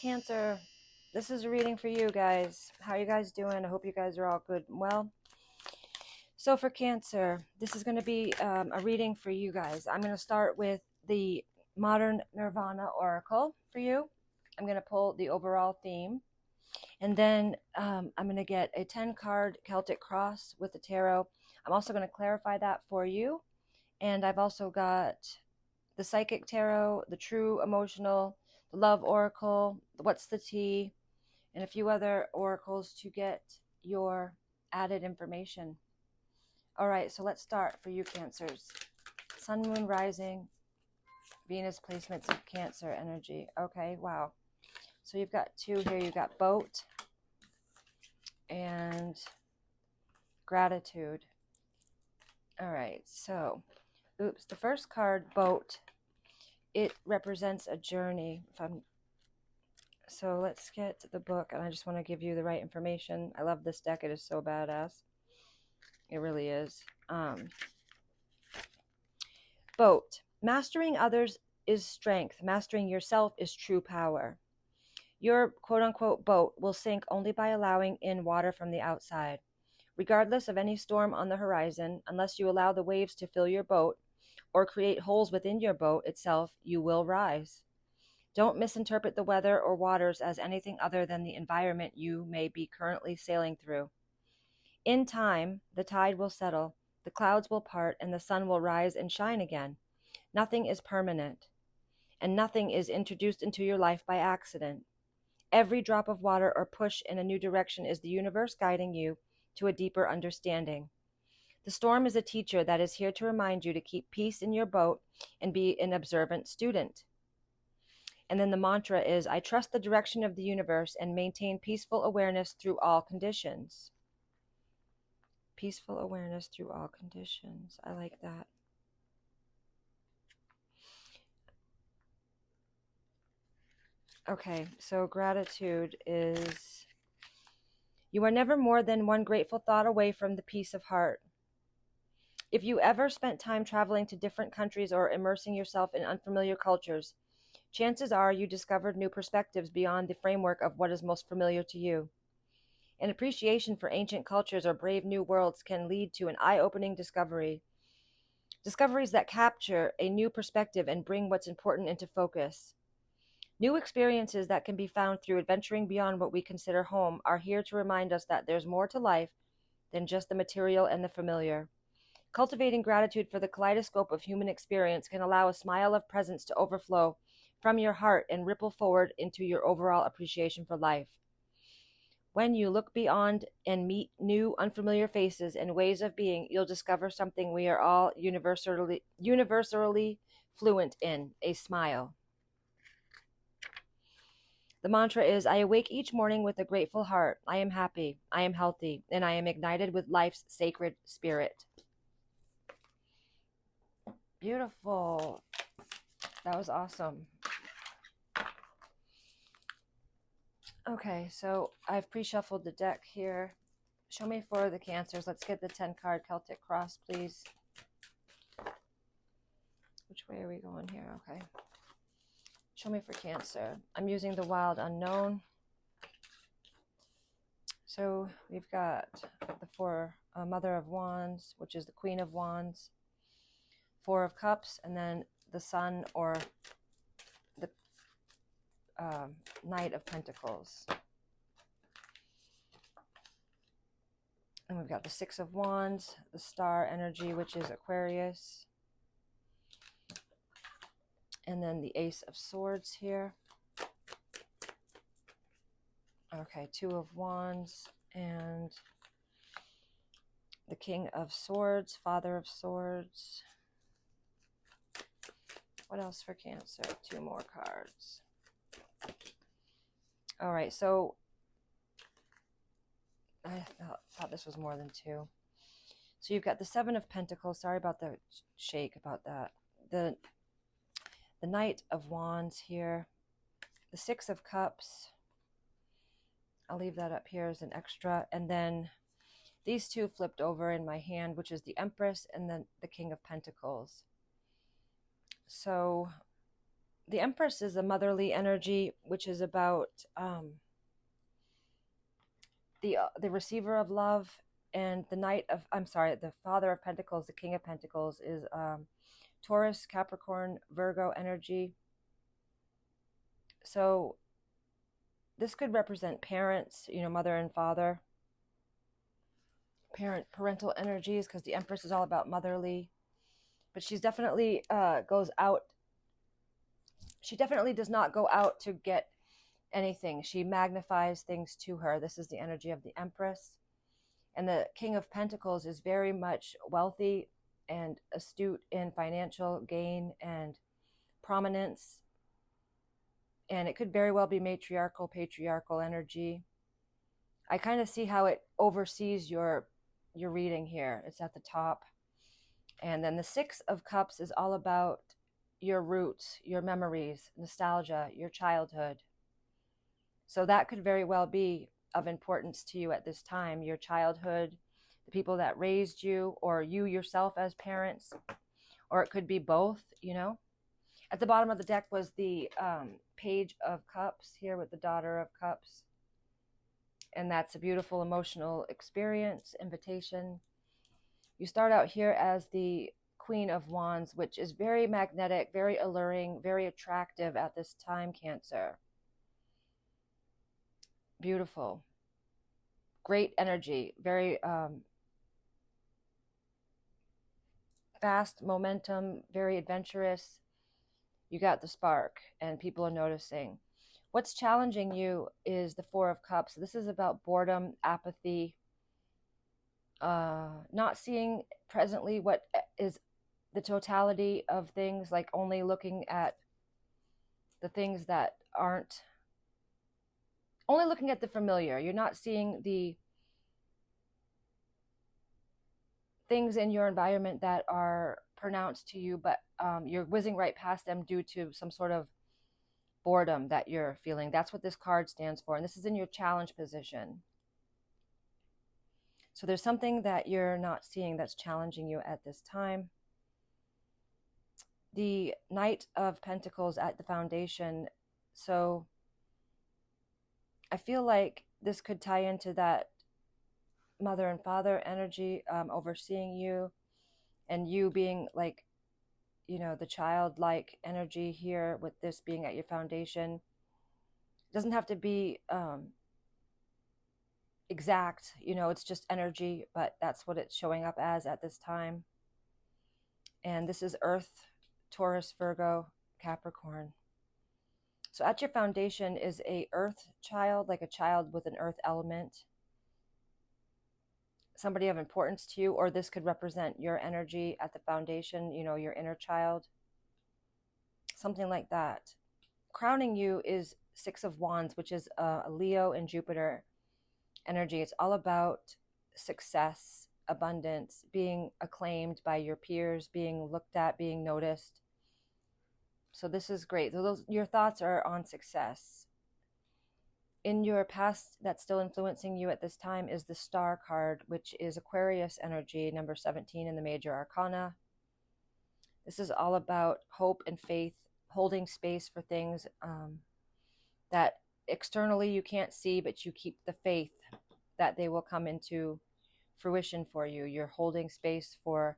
Cancer, this is a reading for you guys. How are you guys doing? I hope you guys are all good and well. So for Cancer, this is going to be a reading for you guys. I'm going to start with the Modern Nirvana Oracle for you. I'm going to pull the overall theme. And then I'm going to get a 10-card Celtic Cross with the tarot. I'm also going to clarify that for you. And I've also got the Psychic Tarot, the True Emotional, the Love Oracle, the What's the Tea, and a few other oracles to get your added information. All right, so let's start for you Cancers. Sun, Moon, Rising, Venus placements of Cancer energy. Okay, wow. So you've got two here. You've got Boat and Gratitude. All right, so, oops, the first card, Boat, it represents a journey. So let's get to the book, and I just want to give you the right information. I love this deck. It is so badass. It really is. Boat. Mastering others is strength. Mastering yourself is true power. Your quote-unquote boat will sink only by allowing in water from the outside. Regardless of any storm on the horizon, unless you allow the waves to fill your boat or create holes within your boat itself, you will rise. Don't misinterpret the weather or waters as anything other than the environment you may be currently sailing through. In time, the tide will settle, the clouds will part, and the sun will rise and shine again. Nothing is permanent, and nothing is introduced into your life by accident. Every drop of water or push in a new direction is the universe guiding you to a deeper understanding. The storm is a teacher that is here to remind you to keep peace in your boat and be an observant student. And then the mantra is, I trust the direction of the universe and maintain peaceful awareness through all conditions. Peaceful awareness through all conditions. I like that. Okay, so gratitude is, you are never more than one grateful thought away from the peace of heart. If you ever spent time traveling to different countries or immersing yourself in unfamiliar cultures, chances are you discovered new perspectives beyond the framework of what is most familiar to you. An appreciation for ancient cultures or brave new worlds can lead to an eye-opening discoveries that capture a new perspective and bring what's important into focus. New experiences that can be found through adventuring beyond what we consider home are here to remind us that there's more to life than just the material and the familiar. Cultivating gratitude for the kaleidoscope of human experience can allow a smile of presence to overflow from your heart and ripple forward into your overall appreciation for life. When you look beyond and meet new unfamiliar faces and ways of being, you'll discover something we are all universally fluent in, a smile. The mantra is, I awake each morning with a grateful heart. I am happy, I am healthy, and I am ignited with life's sacred spirit. Beautiful. That was awesome. Okay, so I've pre-shuffled the deck here. Show me for the Cancers. Let's get the 10-card Celtic Cross, please. Which way are we going here? Okay. Show me for Cancer. I'm using the Wild Unknown. So we've got the Mother of Wands, which is the Queen of Wands, Four of Cups, and then the Sun or the Knight of Pentacles. And we've got the Six of Wands, the Star energy, which is Aquarius, and then the Ace of Swords here. Okay, Two of Wands and the King of Swords, Father of Swords. What else for Cancer? Two more cards. All right, so I thought this was more than two. So you've got the Seven of Pentacles. Sorry about the shake about that. The Knight of Wands here. The Six of Cups. I'll leave that up here as an extra. And then these two flipped over in my hand, which is the Empress and then the King of Pentacles. So The Empress is a motherly energy, which is about the receiver of love, and the Knight of, I'm sorry, the Father of Pentacles, the King of Pentacles is Taurus, Capricorn, Virgo energy. So this could represent parents, mother and father, parental energies, because the Empress is all about motherly. But she's definitely goes out. She definitely does not go out to get anything. She magnifies things to her. This is the energy of the Empress. And the King of Pentacles is very much wealthy and astute in financial gain and prominence. And it could very well be matriarchal, patriarchal energy. I kind of see how it oversees your reading here. It's at the top. And then the Six of Cups is all about your roots, your memories, nostalgia, your childhood. So that could very well be of importance to you at this time, your childhood, the people that raised you, or you yourself as parents, or it could be both, At the bottom of the deck was the Page of Cups here with the Daughter of Cups. And that's a beautiful emotional experience, invitation. You start out here as the Queen of Wands, which is very magnetic, very alluring, very attractive at this time, Cancer. Beautiful. Great energy, very fast momentum, very adventurous. You got the spark and people are noticing. What's challenging you is the Four of Cups. This is about boredom, apathy, not seeing presently what is the totality of things, like only looking at the things that aren't, only looking at the familiar. You're not seeing the things in your environment that are pronounced to you, but you're whizzing right past them due to some sort of boredom that you're feeling. That's what this card stands for. And this is in your challenge position. So there's something that you're not seeing that's challenging you at this time. The Knight of Pentacles at the foundation. So I feel like this could tie into that mother and father energy, overseeing you, and you being like, the childlike energy here with this being at your foundation. It doesn't have to be exact, it's just energy, but that's what it's showing up as at this time. And this is Earth, Taurus, Virgo, Capricorn. So at your foundation is a earth child, like a child with an earth element. Somebody of importance to you, or this could represent your energy at the foundation, your inner child. Something like that. Crowning you is Six of Wands, which is a Leo and Jupiter energy. It's all about success, abundance, being acclaimed by your peers, being looked at, being noticed. So this is great. Your thoughts are on success. In your past, that's still influencing you at this time is the Star card, which is Aquarius energy, number 17 in the Major Arcana. This is all about hope and faith, holding space for things that externally you can't see, but you keep the faith that they will come into fruition for you. You're holding space for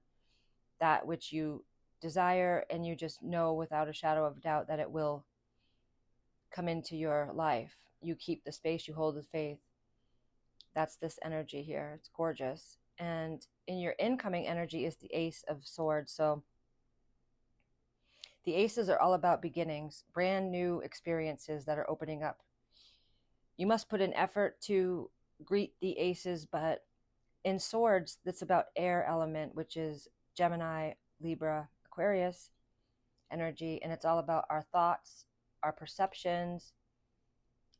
that which you desire, and you just know without a shadow of doubt that it will come into your life. You keep the space, you hold the faith. That's this energy here. It's gorgeous. And in your incoming energy is the Ace of Swords. So the aces are all about beginnings, brand new experiences that are opening up. You must put an effort to greet the aces, but in swords, that's about air element, which is Gemini, Libra, Aquarius energy. And it's all about our thoughts, our perceptions,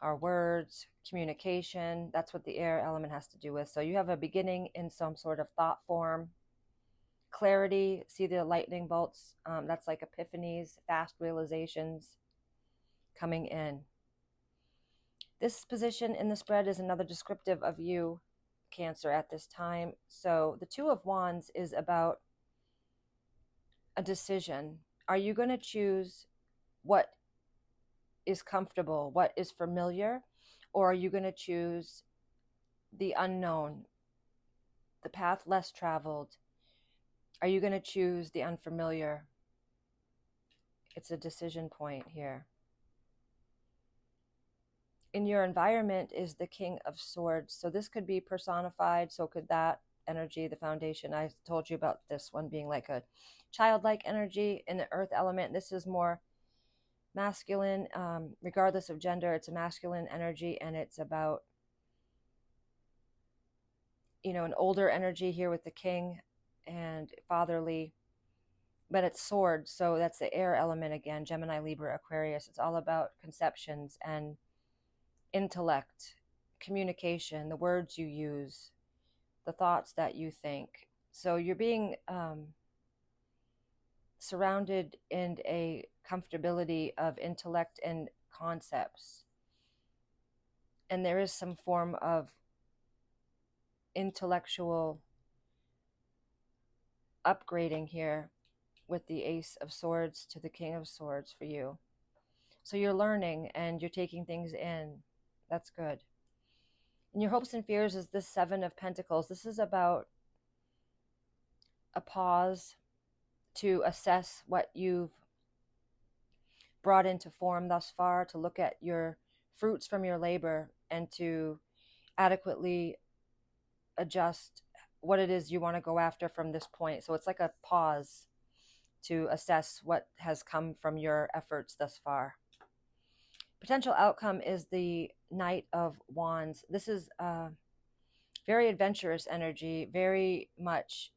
our words, communication. That's what the air element has to do with. So you have a beginning in some sort of thought form. Clarity, see the lightning bolts, that's like epiphanies, fast realizations coming in. This position in the spread is another descriptive of you, Cancer, at this time. So the Two of Wands is about a decision. Are you going to choose what is comfortable, what is familiar, or are you going to choose the unknown, the path less traveled? Are you going to choose the unfamiliar? It's a decision point here. In your environment is the King of Swords. So this could be personified. So could that energy, the foundation. I told you about this one being like a childlike energy in the earth element. This is more masculine, regardless of gender. It's a masculine energy, and it's about, an older energy here with the king and fatherly, but it's swords. So that's the air element again, Gemini, Libra, Aquarius. It's all about conceptions and intellect, communication, the words you use, the thoughts that you think. So you're being surrounded in a comfortability of intellect and concepts. And there is some form of intellectual upgrading here with the Ace of Swords to the King of Swords for you. So you're learning and you're taking things in. That's good. And your hopes and fears is this Seven of Pentacles. This is about a pause to assess what you've brought into form thus far, to look at your fruits from your labor and to adequately adjust what it is you want to go after from this point. So it's like a pause to assess what has come from your efforts thus far. Potential outcome is the Knight of Wands. This is very adventurous energy, very much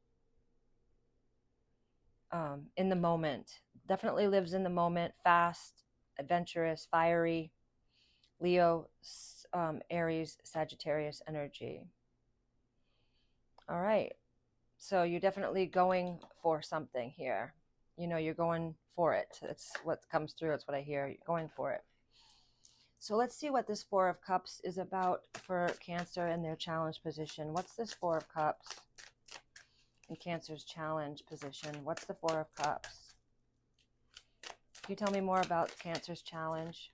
in the moment. Definitely lives in the moment, fast, adventurous, fiery. Leo, Aries, Sagittarius energy. All right. So you're definitely going for something here. You're going for it. It's what comes through. It's what I hear. You're going for it. So let's see what this Four of Cups is about for Cancer in their challenge position. What's this Four of Cups in Cancer's challenge position? What's the Four of Cups? Can you tell me more about Cancer's challenge?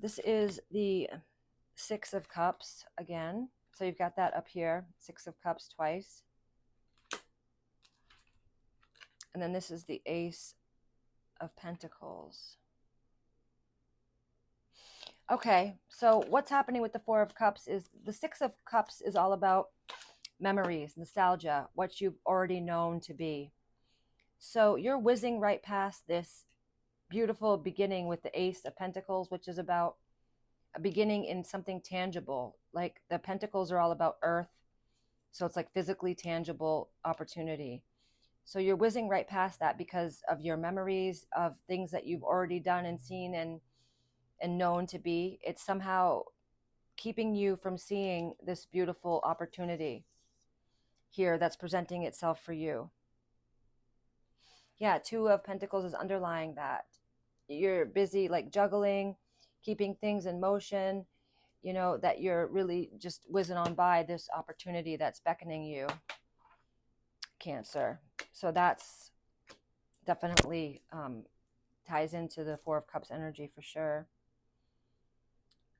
This is the Six of Cups again. So you've got that up here, Six of Cups twice. And then this is the Ace of Pentacles. Okay, so what's happening with the Four of Cups is the Six of Cups is all about memories, nostalgia, what you've already known to be. So you're whizzing right past this beautiful beginning with the Ace of Pentacles, which is about a beginning in something tangible. Like the Pentacles are all about earth. So it's like physically tangible opportunity. So you're whizzing right past that because of your memories of things that you've already done and seen and known to be. It's somehow keeping you from seeing this beautiful opportunity here that's presenting itself for you. Yeah, Two of Pentacles is underlying that. You're busy like juggling, keeping things in motion, that you're really just whizzing on by this opportunity that's beckoning you, Cancer. So that's definitely ties into the Four of Cups energy for sure.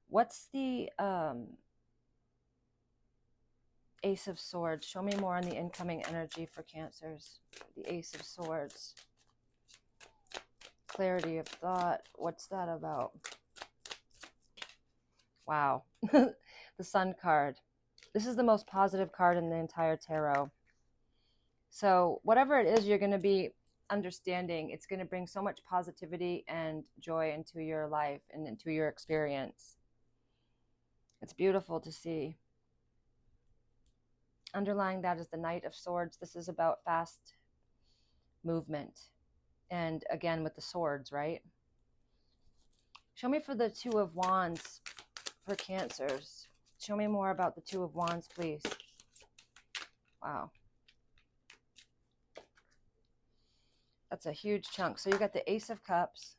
What's the Ace of Swords? Show me more on the incoming energy for Cancers. The Ace of Swords. Clarity of thought. What's that about? Wow. The Sun card. This is the most positive card in the entire tarot. So whatever it is you're going to be understanding, it's going to bring so much positivity and joy into your life and into your experience. It's beautiful to see. Underlying that is the Knight of Swords. This is about fast movement. And again, with the swords, right? Show me for the Two of Wands for Cancers. Show me more about the Two of Wands, please. Wow. That's a huge chunk. So you got the Ace of Cups,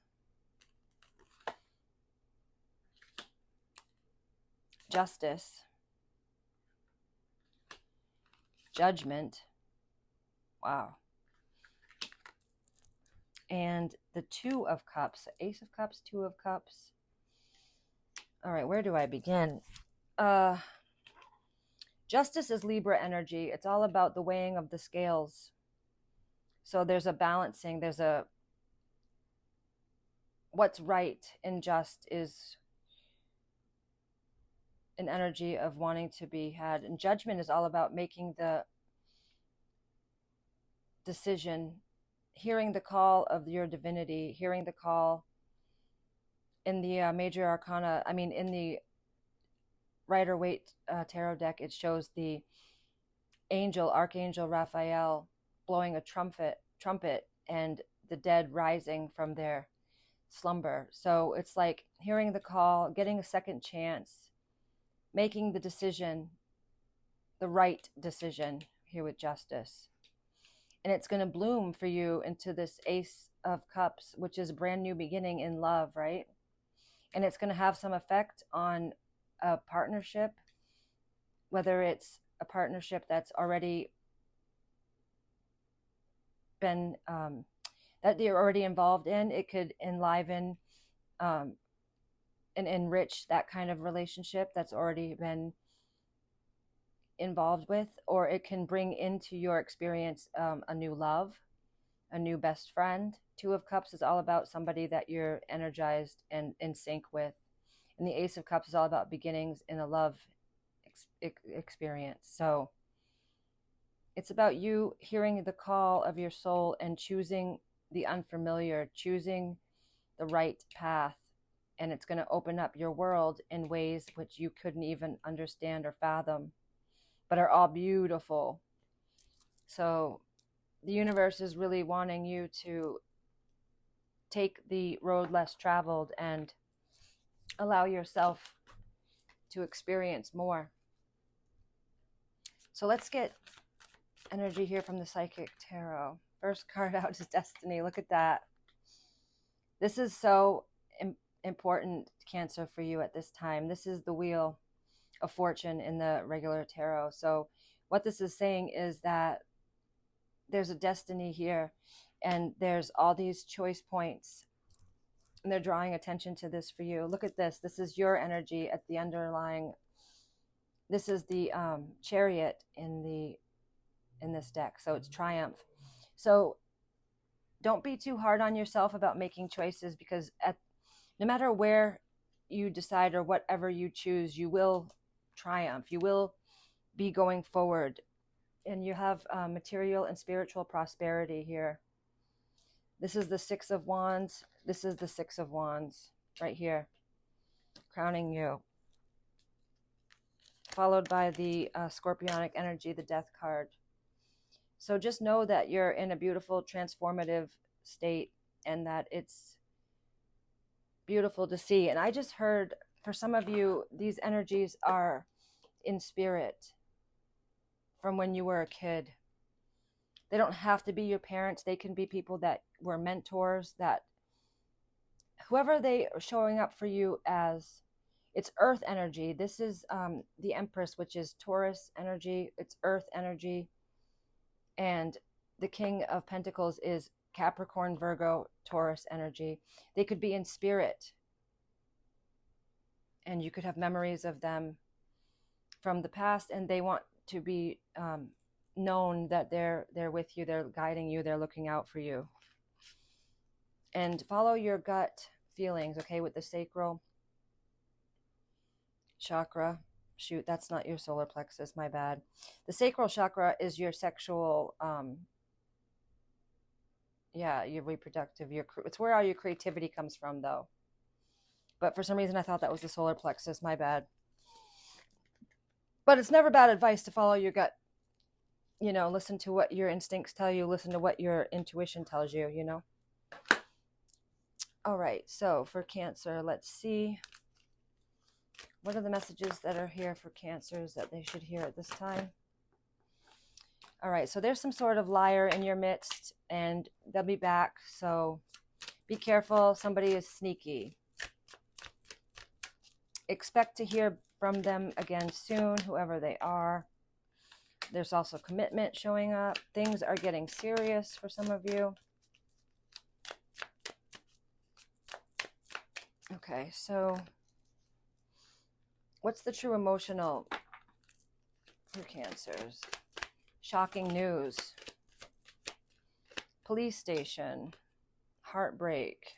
Justice, Judgment, Wow. And the Two of Cups, Ace of Cups, Two of Cups. All right, where do I begin? Justice is Libra energy. It's all about the weighing of the scales. So there's a balancing, there's a what's right and just is an energy of wanting to be had. And Judgment is all about making the decision, hearing the call of your divinity, hearing the call in the major arcana. I mean, in the Rider-Waite tarot deck, it shows the angel, Archangel Raphael, blowing a trumpet, and the dead rising from their slumber. So it's like hearing the call, getting a second chance, making the decision, the right decision here with Justice. And it's going to bloom for you into this Ace of Cups, which is a brand new beginning in love, right? And it's going to have some effect on a partnership, whether it's a partnership that's already been that you're already involved in. It could enliven and enrich that kind of relationship that's already been involved with, or it can bring into your experience a new love, a new best friend. Two of Cups is all about somebody that you're energized and in sync with, and the Ace of Cups is all about beginnings in a love experience. So it's about you hearing the call of your soul and choosing the unfamiliar, choosing the right path, and it's going to open up your world in ways which you couldn't even understand or fathom, but are all beautiful. So the universe is really wanting you to take the road less traveled and allow yourself to experience more. So let's get energy here from the Psychic Tarot. First card out is Destiny. Look at that. This is so important, Cancer, for you at this time. This is the Wheel of Fortune in the regular tarot. So what this is saying is that there's a destiny here, and there's all these choice points, and they're drawing attention to this for you. Look at this. This is your energy at the underlying. This is the Chariot in this deck. So it's Triumph. So don't be too hard on yourself about making choices, because no matter where you decide or whatever you choose, you will triumph. You will be going forward, and you have material and spiritual prosperity here. This is the Six of Wands. This is the Six of Wands right here, crowning you. Followed by the Scorpionic energy, the Death card. So just know that you're in a beautiful, transformative state, and that it's beautiful to see. And I just heard, for some of you, these energies are in spirit from when you were a kid. They don't have to be your parents. They can be people that were mentors, that whoever they are showing up for you as. It's earth energy. This is the Empress, which is Taurus energy. It's earth energy. And the King of Pentacles is Capricorn, Virgo, Taurus energy. They could be in spirit, and you could have memories of them from the past, and they want to be known that they're with you, they're guiding you, they're looking out for you. And follow your gut feelings, okay, with the sacral chakra. Shoot, that's not your solar plexus, my bad. The sacral chakra is your sexual, your reproductive, it's where all your creativity comes from, though. But for some reason, I thought that was the solar plexus, my bad. But it's never bad advice to follow your gut. You know, listen to what your instincts tell you, listen to what your intuition tells you, you know. All right, so for Cancer, let's see. What are the messages that are here for Cancers that they should hear at this time? All right, so there's some sort of liar in your midst, and they'll be back, so be careful. Somebody is sneaky. Expect to hear from them again soon, whoever they are. There's also commitment showing up. Things are getting serious for some of you. Okay, so what's the true emotional for Cancers? Shocking news. Police station. Heartbreak.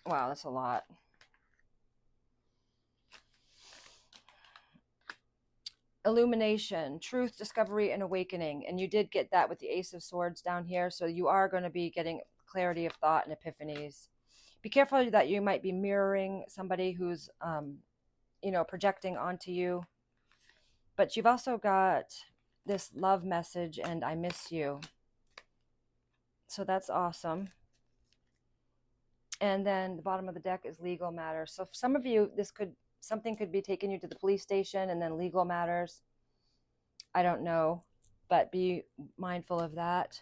Wow, that's a lot. Illumination, truth, discovery, and awakening. And you did get that with the Ace of Swords down here. So you are going to be getting clarity of thought and epiphanies. Be careful that you might be mirroring somebody who's, projecting onto you. But you've also got this love message and I miss you. So that's awesome. And then the bottom of the deck is legal matters. So for some of you, something could be taking you to the police station and then legal matters. I don't know, but be mindful of that.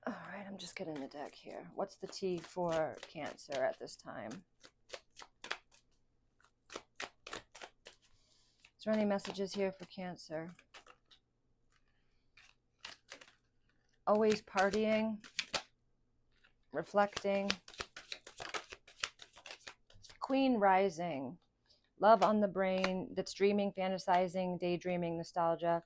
All right, I'm just getting the deck here. What's the T for Cancer at this time? Is there any messages here for Cancer? Always partying, reflecting. Queen rising, love on the brain, that's dreaming, fantasizing, daydreaming, nostalgia.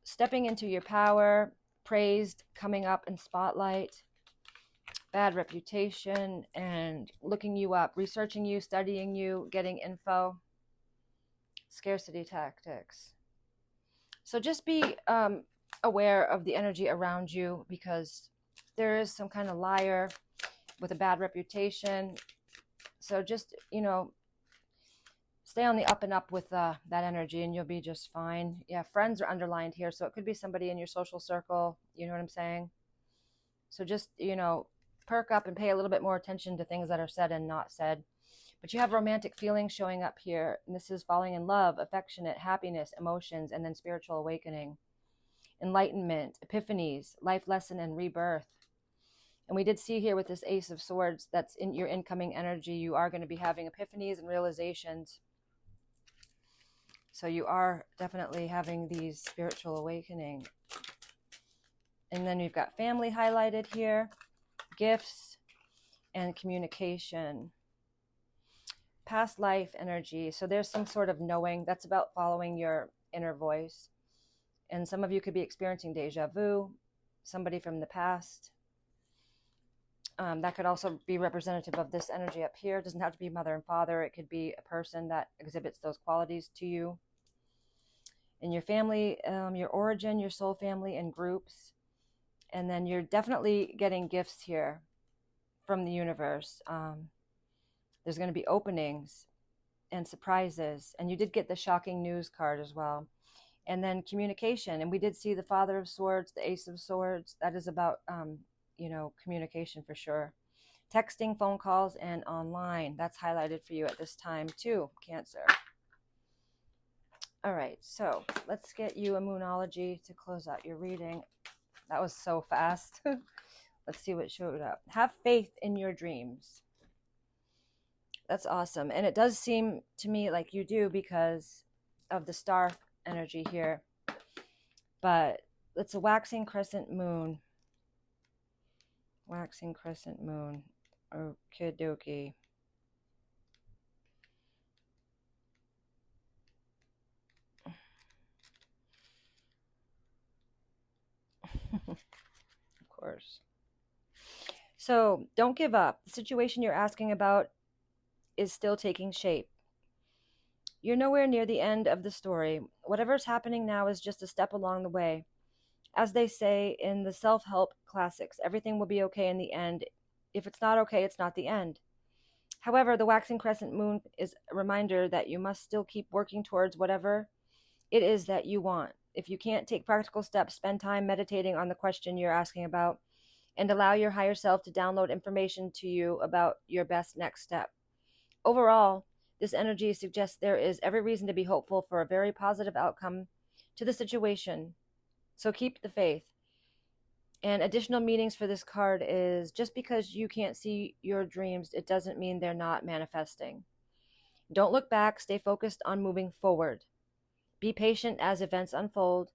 Stepping into your power, praised, coming up in spotlight. Bad reputation and looking you up, researching you, studying you, getting info. Scarcity tactics. So just be aware of the energy around you, because there is some kind of liar with a bad reputation. So just, stay on the up and up with that energy and you'll be just fine. Yeah, friends are underlined here. So it could be somebody in your social circle. You know what I'm saying? So just, perk up and pay a little bit more attention to things that are said and not said. But you have romantic feelings showing up here. And this is falling in love, affectionate, happiness, emotions, and then spiritual awakening. Enlightenment, epiphanies, life lesson, and rebirth. And we did see here with this Ace of Swords, that's in your incoming energy, you are going to be having epiphanies and realizations. So you are definitely having these spiritual awakening. And then we've got family highlighted here, gifts, and communication. Past life energy. So there's some sort of knowing. That's about following your inner voice. And some of you could be experiencing deja vu, somebody from the past. That could also be representative of this energy up here. It doesn't have to be mother and father. It could be a person that exhibits those qualities to you. In your family, your origin, your soul family, and groups. And then you're definitely getting gifts here from the universe. There's going to be openings and surprises. And you did get the shocking news card as well. And then communication. And we did see the Father of Swords, the Ace of Swords. That is about communication for sure. Texting, phone calls, and online. That's highlighted for you at this time too, Cancer. All right, so let's get you a Moonology to close out your reading. That was so fast. Let's see what showed up. Have faith in your dreams. That's awesome. And it does seem to me like you do because of the star energy here. But it's a waxing crescent moon. Waxing crescent moon. Okie dokie. Of course. So don't give up. The situation you're asking about is still taking shape. You're nowhere near the end of the story. Whatever's happening now is just a step along the way. As they say in the self-help classics, everything will be okay in the end. If it's not okay, it's not the end. However, the waxing crescent moon is a reminder that you must still keep working towards whatever it is that you want. If you can't take practical steps, spend time meditating on the question you're asking about and allow your higher self to download information to you about your best next step. Overall, this energy suggests there is every reason to be hopeful for a very positive outcome to the situation. So keep the faith. And additional meanings for this card is just because you can't see your dreams, it doesn't mean they're not manifesting. Don't look back, stay focused on moving forward. Be patient as events unfold,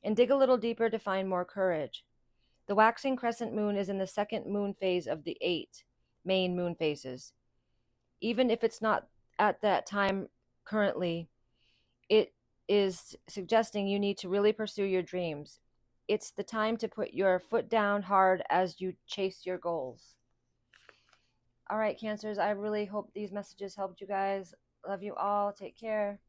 and dig a little deeper to find more courage. The waxing crescent moon is in the second moon phase of the 8 main moon phases. Even if it's not at that time currently, it is suggesting you need to really pursue your dreams. It's the time to put your foot down hard as you chase your goals. All right, Cancers, I really hope these messages helped you guys. Love you all. Take care.